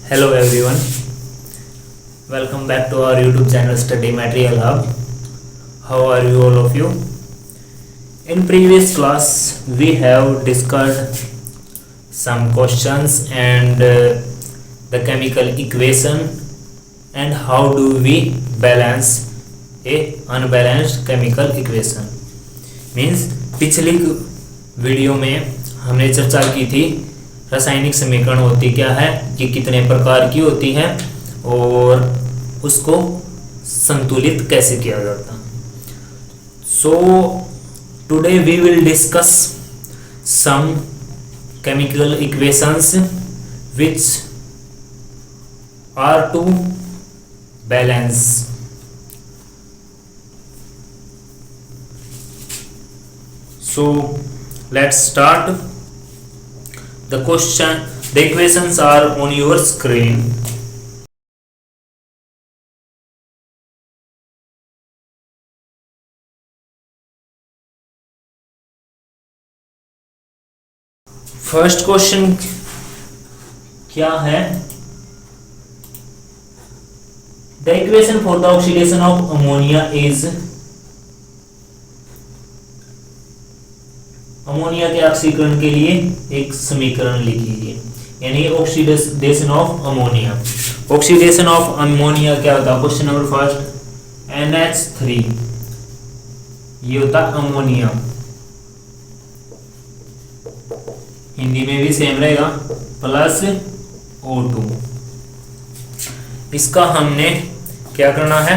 Hello everyone, welcome back to our YouTube channel Study Material Hub. How are you all of you? In previous class we have discussed some questions and the chemical equation and how do we balance a unbalanced chemical equation. Means पिछली video में हमने चर्चा की थी रासायनिक समीकरण होती क्या है, ये कितने प्रकार की होती है और उसको संतुलित कैसे किया जाता. So today we will discuss some chemical equations which are to balance. So let's start. The equations are on your screen. First question क्या है? The equation for the oxidation of ammonia is ammonia के ऑक्सीकरण के लिए एक समीकरण लिखिए, यानी oxidation of ammonia. Oxidation of ammonia क्या होता है? क्वेश्चन नंबर फर्स्ट, NH3 ये होता है अमोनिया, हिंदी में भी सेम रहेगा, प्लस O2. इसका हमने क्या करना है?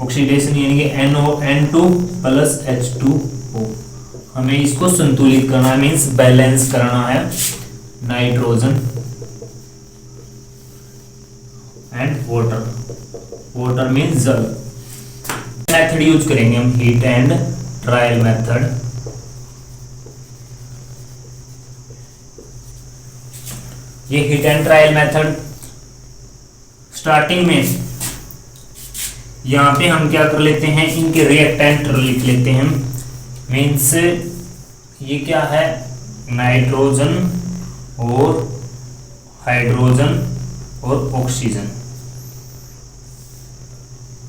ऑक्सीडेशन यानी कि N2 प्लस H2O. हमें इसको संतुलित करना है, मीन्स बैलेंस करना है. Nitrogen and water. Water means जल. मेथड यूज करेंगे हम, हीट एंड ट्रायल मेथड. ये heat and trial method starting में यहां पे हम क्या कर लेते हैं, इनके रिएक्टेंट लिख लेते हैं. मीन्स ये क्या है? नाइट्रोजन और हाइड्रोजन और ऑक्सीजन.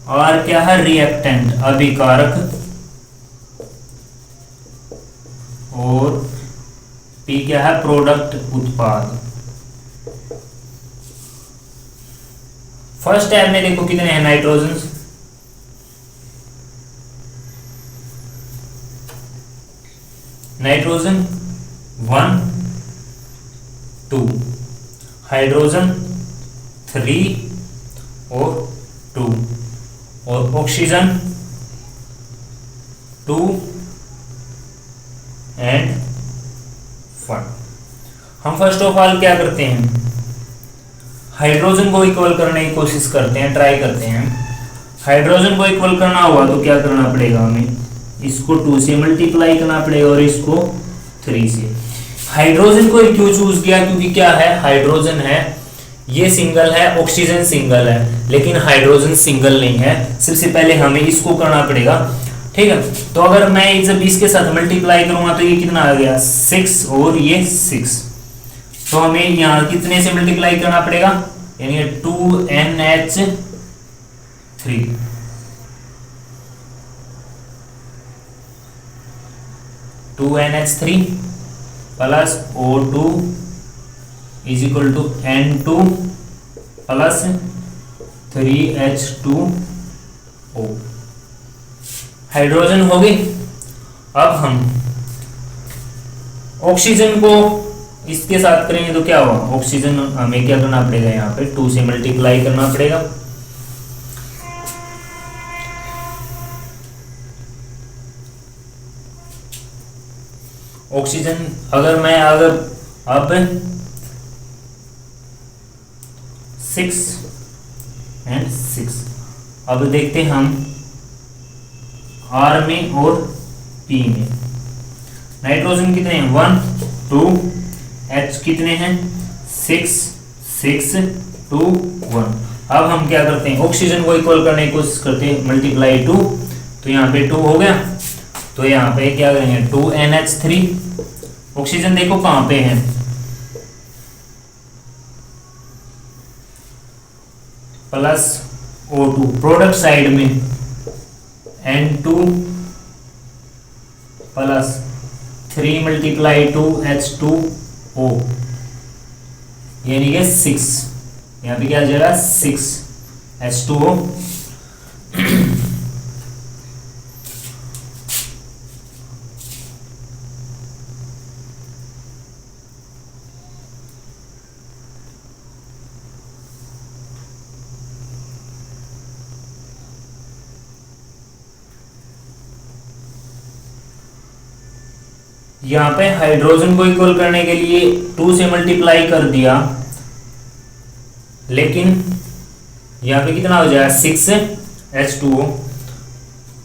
और क्या है? रिएक्टेंट अभिकारक. और पी क्या है? प्रोडक्ट उत्पाद. फर्स्ट स्टेप में देखो कितने हैं नाइट्रोजन. नाइट्रोजन 1 2, हाइड्रोजन 3 और 2 और ऑक्सीजन 2 एंड 1. हम फर्स्ट ऑफ ऑल क्या करते हैं? हाइड्रोजन को इक्वल करने की कोशिश करते हैं, ट्राई करते हैं. हाइड्रोजन को इक्वल करना हुआ तो क्या करना पड़ेगा हमें? इसको 2 से मल्टीप्लाई करना पड़ेगा और इसको 3 से. हाइड्रोजन को क्यों चूज किया? क्योंकि क्या है? हाइड्रोजन है, ये सिंगल है, ऑक्सीजन सिंगल है, लेकिन हाइड्रोजन सिंगल नहीं है. सबसे पहले हमें इसको करना पड़ेगा, ठीक है. तो अगर मैं जब इसके साथ मल्टीप्लाई करूंगा तो ये कितना आ गया? 6 और ये 6. तो हमें यहाँ कितने से मल्टीप्लाई करना पड़ेगा? यानी 2NH3 2NH3 plus O2 is equal to N2 plus 3H2O. Hydrogen हो गई. अब हम ऑक्सीजन को इसके साथ करेंगे तो क्या होगा? ऑक्सीजन हमें क्या करना पड़ेगा? यहाँ पे 2 से मल्टीप्लाई करना पड़ेगा. ऑक्सीजन अगर अब 6 एंड 6. अब देखते हैं हम R में और P में. नाइट्रोजन कितने हैं? 1 2. H कितने हैं? 6 6 2 1. अब हम क्या करते हैं? ऑक्सीजन को इक्वल करने की कोशिश करते हैं, मल्टीप्लाई 2. तो यहाँ पे 2 हो गया. तो यहाँ पे क्या करेंगे? 2NH3. ऑक्सीजन देखो कहां पे है, प्लस O2, प्रोडक्ट साइड में N2 plus 3 multiply two H2O, यानी कि 6, यहाँ पे क्या आ जाएगा 6 H2O। यहाँ पे हाइड्रोजन को इक्वल करने के लिए 2 से मल्टीप्लाई कर दिया, लेकिन यहाँ पे कितना हो जाएगा 6 H2O।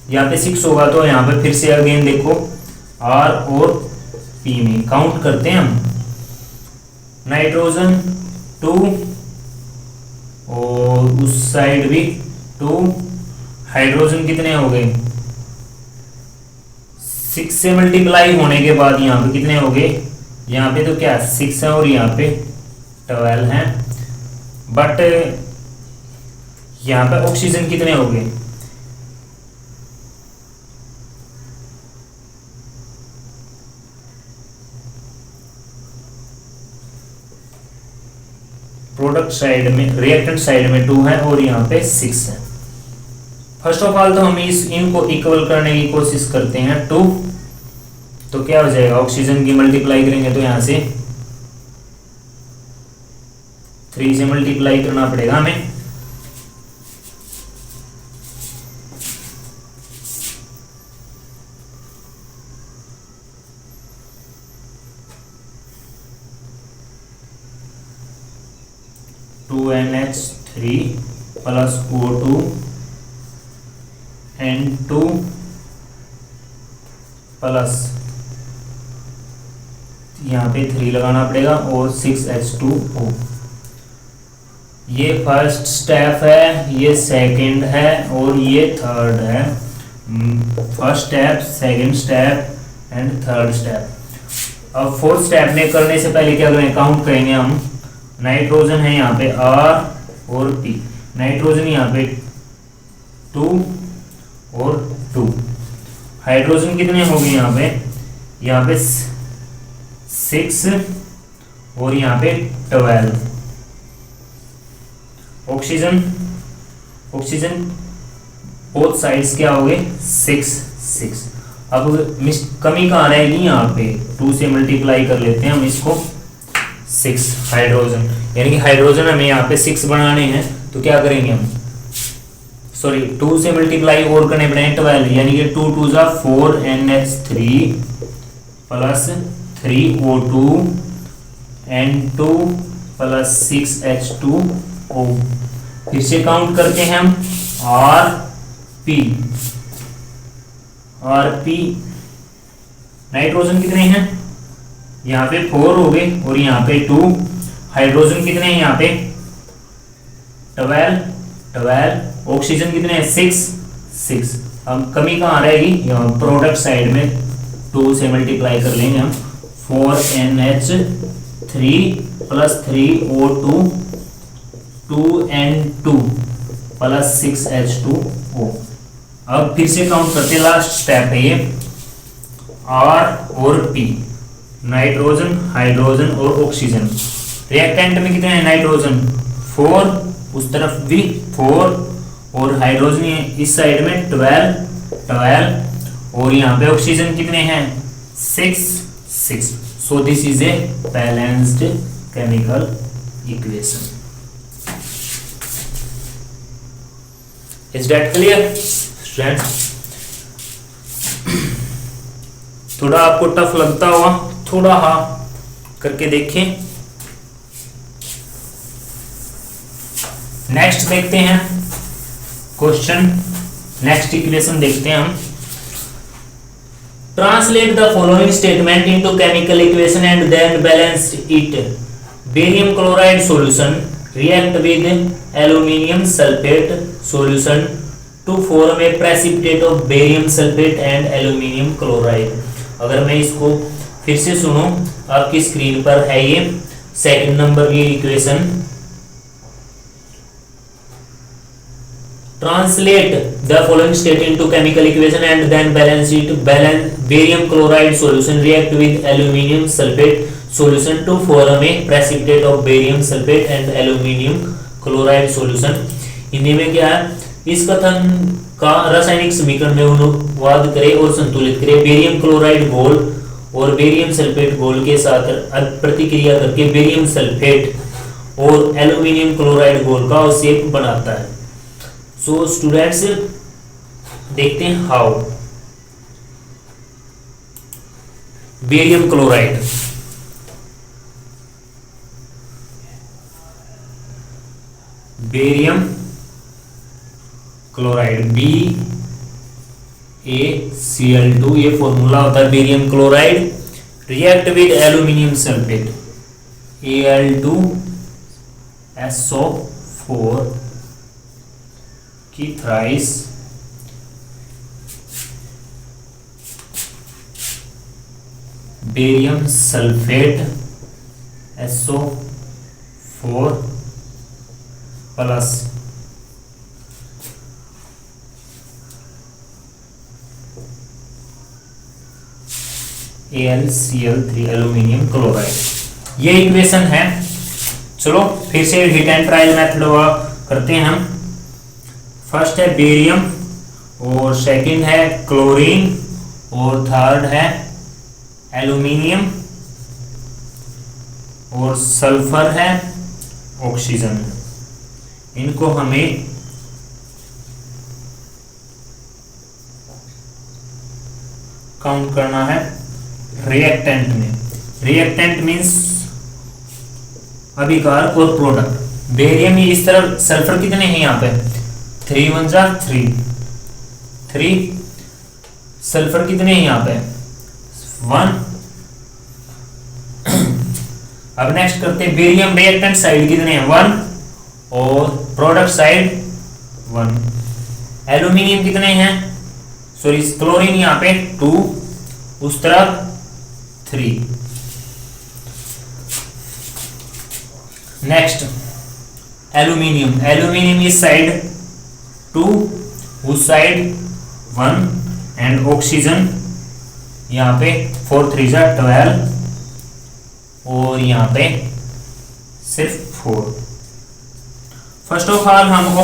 यहाँ पे 6 होगा तो यहाँ पे फिर से अगेन देखो R और P में काउंट करते हैं हम। नाइट्रोजन 2 और उस साइड भी 2, हाइड्रोजन कितने हो गए 6 से मल्टीप्लाई होने के बाद यहाँ पे कितने हो गए, यहाँ पे तो क्या 6 है और यहाँ पे 12 है, बट यहाँ पे ऑक्सीजन कितने हो गए, प्रोडक्ट साइड में रिएक्टेंट साइड में 2 है और यहाँ पे 6 है। फर्स्ट ऑफ ऑल तो हम इनको इक्वल करने की कोशिश करते हैं 2, तो क्या हो जाएगा ऑक्सीजन की मल्टीप्लाई करेंगे तो यहाँ से 3 से मल्टीप्लाई करना पड़ेगा हमें। NH3 plus O2 N2 plus यहाँ पे 3 लगाना पड़ेगा और 6H2O। ये फर्स्ट स्टेप है, ये सेकंड है और ये थर्ड है। First step, second step and third step. अब फोर्थ स्टेप में करने से पहले क्या करेंगे, काउंट करेंगे हम। नाइट्रोजन है यहाँ पे R और P, नाइट्रोजन यहाँ पे 2 और 2, हाइड्रोजन कितने हो गए यहाँ पे 6 और यहाँ पे 12। ऑक्सीजन बोथ साइड्स क्या हो गए 6। अब कमी कहाँ रहेगी, यहाँ पे 2 से मल्टीप्लाई कर लेते हैं हम इसको 6 हाइड्रोजन, यानी कि हाइड्रोजन हमें यहाँ पे 6 बनाने हैं, तो क्या करेंगे हम, सॉरी 2 से मल्टीप्लाई और करने पड़ेंगे 12, यानी कि 2 2 जा 4 NH3 plus 3O2 N2 plus 6H2O। फिर से काउंट करते हैं हम RP नाइट्रोजन कितने हैं यहाँ पे 4 हो गए और यहाँ पे 2, हाइड्रोजन कितने हैं यहाँ पे 12, ऑक्सीजन कितने हैं 6। अब कमी कहाँ रहेगी, यहाँ प्रोडक्ट साइड में 2 से मल्टीप्लाई कर लेंगे हम। 4NH3 plus 3O2 2N2 plus 6H2O। अब फिर से काउंट करते हैं, लास्ट स्टेप है ये। R और P, नाइट्रोजन, हाइड्रोजन और ऑक्सीजन। रिएक्टेंट में कितने हैं, नाइट्रोजन 4, उस तरफ भी 4 और हाइड्रोजन इस साइड में 12 और यहाँ पे ऑक्सीजन कितने हैं 6। So this is a balanced chemical equation. Is that clear students? थोड़ा आपको टफ लगता होगा, थोड़ा हाँ करके देखें। नेक्स्ट देखते हैं क्वेश्चन, नेक्स्ट इक्वेशन देखते हैं हम। Translate the following statement into chemical equation and then balance it. Barium chloride solution react with aluminium sulfate solution to form a precipitate of barium sulfate and aluminium chloride। अगर मैं इसको फिर से सुनो, आपकी स्क्रीन पर है ये सेकंड नंबर की equation. Translate the following state into chemical equation and then balance it. Barium chloride solution react with aluminium sulfate solution to form a precipitate of barium sulfate and aluminium chloride solution. Hindi में क्या है, इस कथन का रासायनिक समीकरण में अनुवाद करें और संतुलित करें। बेरियम क्लोराइड घोल और बेरियम सल्फेट घोल के साथ प्रतिक्रिया करके बेरियम सल्फेट और एल्यूमिनियम क्लोराइड घोल का अवशेप बनाता है। सो स्टूडेंट्स देखते हैं how. Barium chloride, barium chloride BaCl2 ये फॉर्मूला होता है barium chloride, react with aluminium sulphate Al2SO4 की thrice barium sulphate SO4 plus AlCl3 aluminium chloride. ये इक्वेशन है। चलो फिर से हिट एंड ट्रायल मेथड करते हैं हम। फर्स्ट है बेरियम और सेकंड है क्लोरीन और थर्ड है एल्यूमिनियम और सल्फर है ऑक्सीजन। इनको हमें काउंट करना है रिएक्टेंट में। रिएक्टेंट मींस अभिकारक और प्रोडक्ट। बेरियम इस तरह, सल्फर कितने हैं यहाँ पे 3 1 3 3, सल्फर कितने हैं यहाँ पे 1। अब नेक्स्ट करते हैं बेरियम रिएक्टेंट साइड कितने हैं 1 और प्रोडक्ट साइड 1। एल्यूमिनियम कितने हैं, सॉरी क्लोरीन यहाँ पे 2, उस तरफ 3। नेक्स्ट एल्यूमिनियम, एल्यूमिनियम इस साइड 2, उस साइड 1 एंड ऑक्सीजन यहाँ पे 4 3 12 और यहाँ पे सिर्फ 4। फर्स्ट ऑफ ऑल हम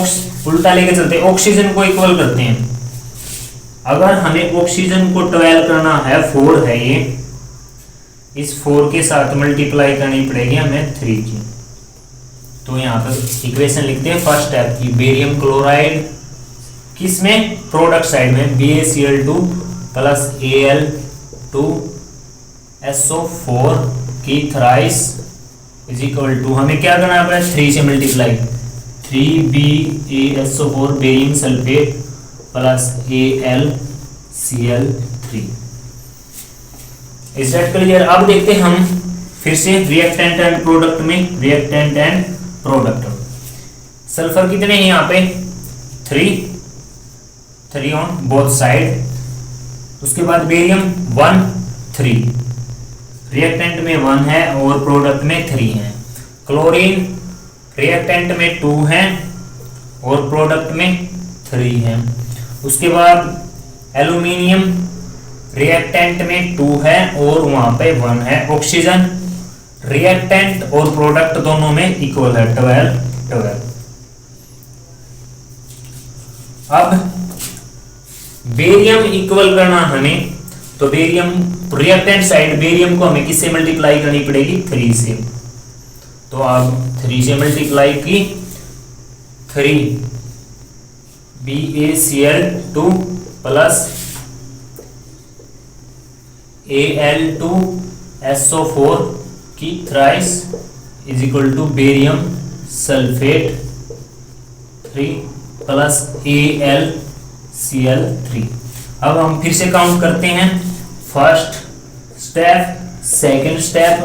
उल्टा लेके चलते हैं, ऑक्सीजन को इक्वल करते हैं। अगर हमें ऑक्सीजन को 12 करना है, 4 है ये, इस 4 के साथ मल्टीप्लाई करनी पड़ेगी हमें 3 की। तो यहाँ पर इक्वेशन लिखते हैं फर्स्ट स्टेप की, बेरियम क्लोराइड किसमें प्रोडक्ट साइड में BaCl2 प्लस Al2SO4 की थ्राइस इज इक्वल टू, हमें क्या करना है 3 से multiply, 3BaSO4 barium sulphate plus AlCl3। Is that clear? अब देखते हैं हम फिर से रिएक्टेंट एंड प्रोडक्ट में, रिएक्टेंट एंड प्रोडक्ट। सल्फर कितने हैं यहाँ पे 3 ऑन बोथ साइड। उसके बाद बेरियम 1 3, रिएक्टेंट में 1 है और प्रोडक्ट में 3 है। क्लोरीन रिएक्टेंट में 2 है और प्रोडक्ट में 3 है। उसके बाद एल्यूमिनियम रिएक्टेंट में 2 है और वहां पे 1 है। ऑक्सीजन रिएक्टेंट और प्रोडक्ट दोनों में इक्वल है 12 12। अब बेरियम इक्वल करना हमें, तो बेरियम रिएक्टेंट साइड बेरियम को हमें किससे मल्टीप्लाई करनी पड़ेगी 3 से। तो अब 3 से मल्टीप्लाई की 3 BaCl2 प्लस Al2SO4 की thrice is equal to barium sulphate 3 plus AlCl3। अब हम फिर से काउंट करते हैं, first step, second step,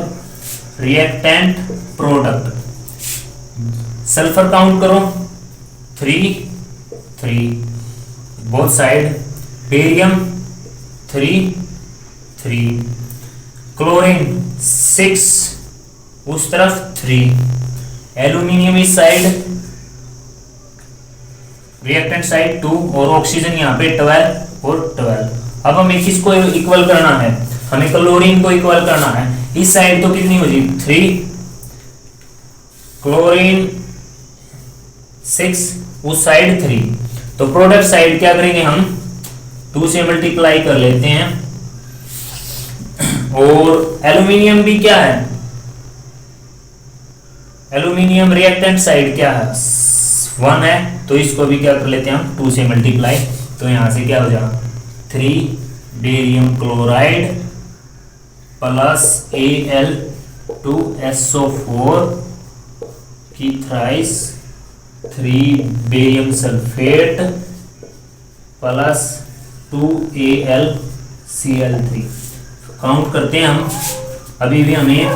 reactant product. Sulphur count करो 3 3 बोथ साइड, बेरियम 3 3, क्लोरीन 6 उस तरफ 3, एल्यूमिनियम इस साइड रिएक्टेंट साइड 2 और ऑक्सीजन यहाँ पे 12 और 12। अब हमें किसको इक्वल करना है, हमें क्लोरीन को इक्वल करना है। इस साइड तो कितनी होगी 3, क्लोरीन 6, उस साइड 3, तो प्रोडक्ट साइड क्या करेंगे हम 2 से मल्टीप्लाई कर लेते हैं। और एल्यूमिनियम भी क्या है, एल्यूमिनियम रिएक्टेंट साइड क्या है 1 है, तो इसको भी क्या कर लेते हैं हम 2 से मल्टीप्लाई। तो यहां से क्या हो जाएगा 3 बेरियम क्लोराइड प्लस Al2SO4 की thrice 3 barium sulphate plus 2AlCl3। Count करते हैं हम, अभी भी हमें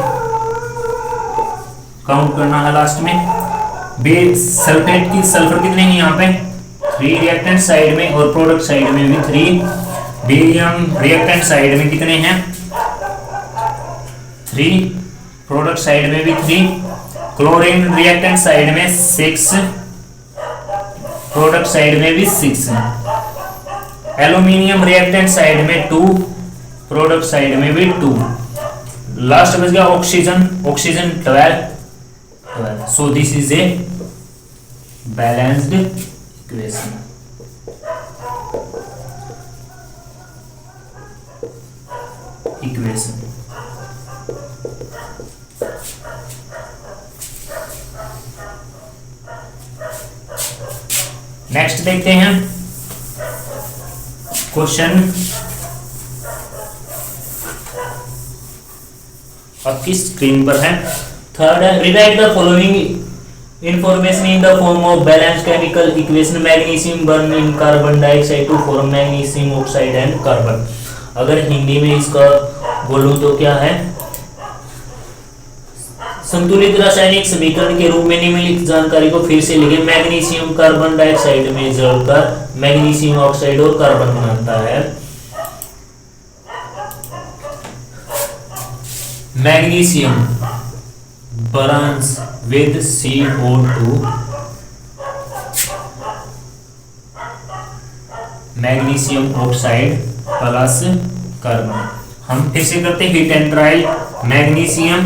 काउंट करना है लास्ट में। सल्फेट की सल्फर कितने हैं यहाँ पे 3 रिएक्टेंट साइड में और प्रोडक्ट साइड में भी 3, बेरियम रिएक्टेंट साइड में कितने हैं 3, प्रोडक्ट साइड में भी 3, क्लोरीन रिएक्टेंट साइड में 6, प्रोडक्ट साइड में भी 6, एल्यूमिनियम रिएक्टेंट साइड में 2, प्रोडक्ट साइड में भी 2, लास्ट बच गया oxygen, oxygen 12। So this is a balanced equation. Next देखते हैं क्वेश्चन, आपकी स्क्रीन पर है। थर्ड है, rewrite the following information in the form of balanced chemical equation, magnesium burn in carbon dioxide to form magnesium oxide and carbon. अगर हिंदी में इसका बोलूं तो क्या है, संतुलित रासायनिक समीकरण के रूप में निम्नलिखित जानकारी को फिर से लिखें। मैग्नीशियम कार्बन डाइऑक्साइड में जलकर मैग्नीशियम ऑक्साइड और कार्बन बनाता है। Magnesium burns with CO2, magnesium oxide plus carbon. हम फिर से करते हैं हीट एंड ट्रायल, मैग्नीशियम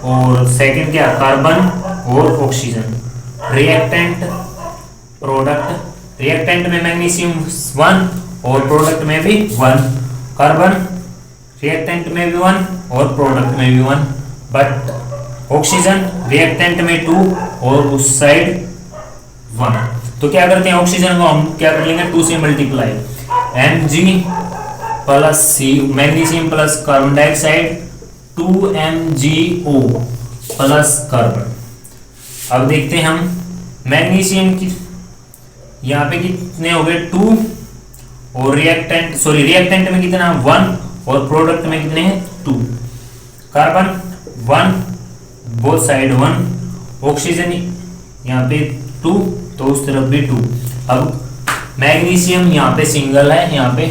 और सेकंड क्या कार्बन और ऑक्सीजन, रिएक्टेंट प्रोडक्ट, रिएक्टेंट में मैग्नीशियम 1 और प्रोडक्ट में भी 1, कार्बन रिएक्टेंट में भी 1 और प्रोडक्ट में भी 1, बट ऑक्सीजन रिएक्टेंट में 2 और उस साइड 1। तो क्या करते हैं ऑक्सीजन को हम क्या कर लेंगे 2 से multiply, Mg plus C, magnesium plus carbon dioxide 2MgO plus carbon. अब देखते हैं हम मैग्नीशियम की यहाँ पे कितने हो गए 2 और रिएक्टेंट में कितना 1 और प्रोडक्ट में कितने हैं 2, कार्बन 1 बोथ साइड 1, ऑक्सीजन यहाँ पे 2 तो उस तरफ भी 2। अब मैग्नीशियम यहाँ पे सिंगल है, यहाँ पे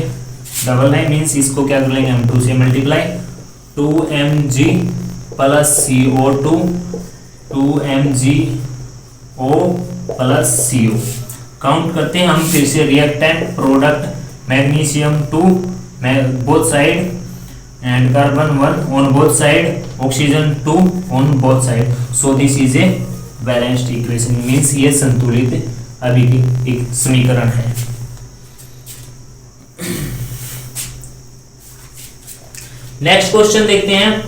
डबल है, मींस इसको क्या कर लेंगे हम 2 से multiply, 2Mg plus CO2 2MgO plus CO। Count करते हैं हम फिर से, reactant product magnesium 2 both side and carbon 1 on both side, oxygen 2 on both side. So this is a balanced equation, means ये संतुलित अभी की एक समीकरण है। नेक्स्ट क्वेश्चन देखते हैं,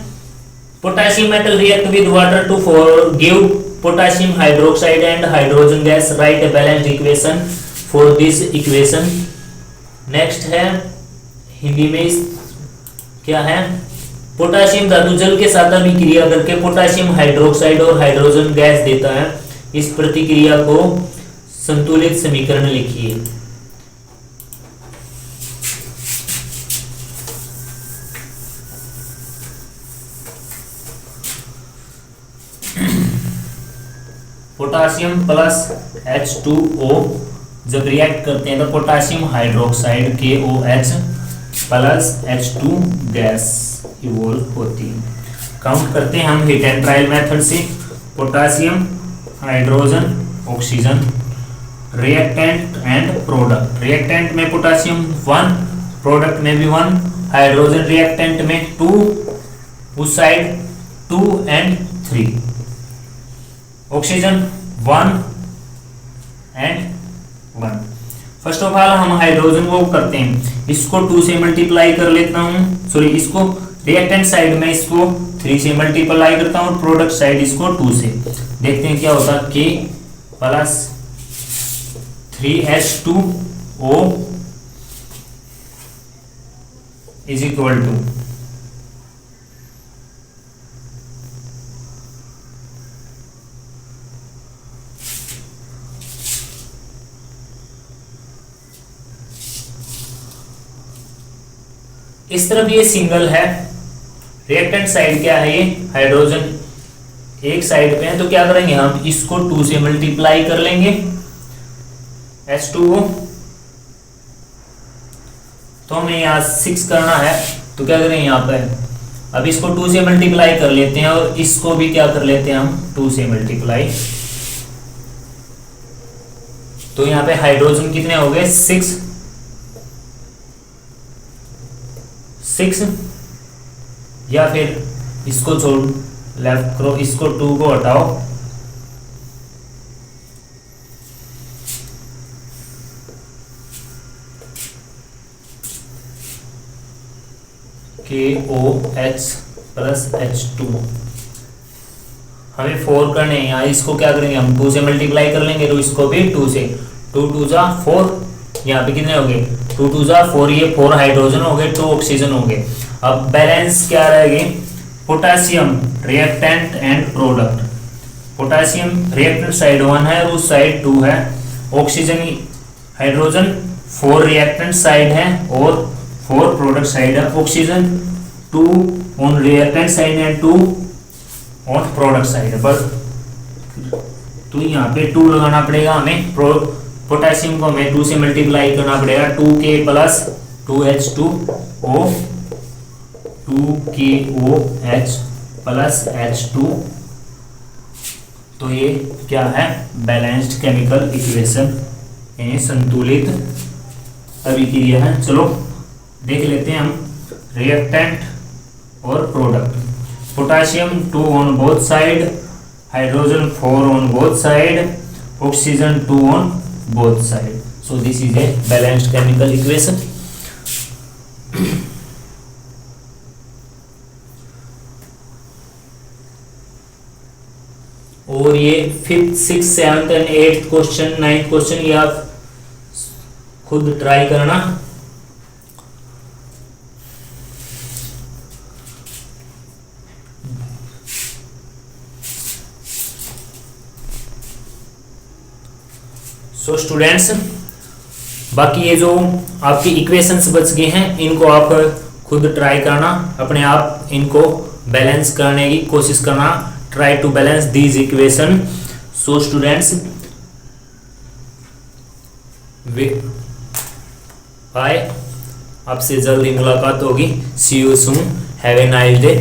potassium metal react with water to for give potassium hydroxide and hydrogen gas, write a balanced equation for this equation. Next है हिंदी में क्या है, पोटेशियम धातु जल के साथ अभिक्रिया करके पोटेशियम हाइड्रोक्साइड और हाइड्रोजन गैस देता है। इस प्रतिक्रिया को संतुलित समीकरण लिखिए। पोटेशियम प्लस H2O जब रिएक्ट करते हैं तो potassium hydroxide KOH plus H2 gas evolve होती है। काउंट करते हैं हम हीट एंड ट्रायल मेथड से, potassium hydrogen oxygen reactant and product. Reactant में पोटेशियम 1, प्रोडक्ट में भी 1, हाइड्रोजन रिएक्टेंट में 2, उस side 2 and 3, oxygen 1 and 1। First of all हम हाइड्रोजन को करते हैं, इसको 2 से मल्टीप्लाई कर लेता हूं, सॉरी इसको रिएक्टेंट साइड में इसको 3 से मल्टीप्लाई करता हूं, प्रोडक्ट साइड इसको 2 से। देखते हैं क्या होता है, K plus 3H2O is equal to इस तरफ ये सिंगल है, रिएक्टेंट साइड क्या है, ये हाइड्रोजन एक साइड पे है, तो क्या करेंगे हम इसको 2 से मल्टीप्लाई कर लेंगे H2O, तो हमें यहाँ 6 करना है, तो क्या करेंगे यहाँ पे अब इसको 2 से मल्टीप्लाई कर लेते हैं और इसको भी क्या कर लेते हैं हम 2 से मल्टीप्लाई। तो यहाँ पे हाइड्रोजन कितने हो गए 6 या फिर इसको छोड़ लेफ्ट करो, इसको 2 को हटाओ, KOH प्लस H2, हमें 4 करने हैं यहाँ, इसको क्या करेंगे हम 2 से मल्टीप्लाई कर लेंगे, तो इसको भी 2 से, 2 2 जा 4, यहाँ पे कितने हो गए 2 2 जा 4, ये 4 हाइड्रोजन हो गए, 2 ऑक्सीजन हो गए। अब बैलेंस क्या रहेगी, potassium reactant and product. Potassium reactant side 1 है और उस साइड 2 है, ऑक्सीजन हाइड्रोजन 4 रिएक्टेंट साइड है और 4 प्रोडक्ट साइड है, ऑक्सीजन 2 ऑन रिएक्टेंट साइड है 2 ऑन प्रोडक्ट साइड है, बस। तो यहाँ पे 2 लगाना पड़ेगा हमें, पोटेशियम को हमें 2 से मल्टीप्लाई करना पड़ेगा, 2K plus 2H2O, 2KOH plus H2, तो ये क्या है बैलेंस्ड केमिकल इक्वेशन, यानी संतुलित अभिक्रिया है। चलो देख लेते हैं हम रिएक्टेंट और product. Potassium 2 on both side, hydrogen 4 on both side, oxygen 2 on both side, so this is a balanced chemical equation। और ये 5th 6th 7th and 8th question 9th question ये आप खुद ट्राई करना। सो स्टूडेंट्स, बाकी ये जो आपकी इक्वेशंस बच गए हैं इनको आप खुद ट्राई करना, अपने आप इनको बैलेंस करने की कोशिश करना, try to balance these equation. So students, bye, आपसे जल्दी मुलाकात होगी, see you soon, have a nice day.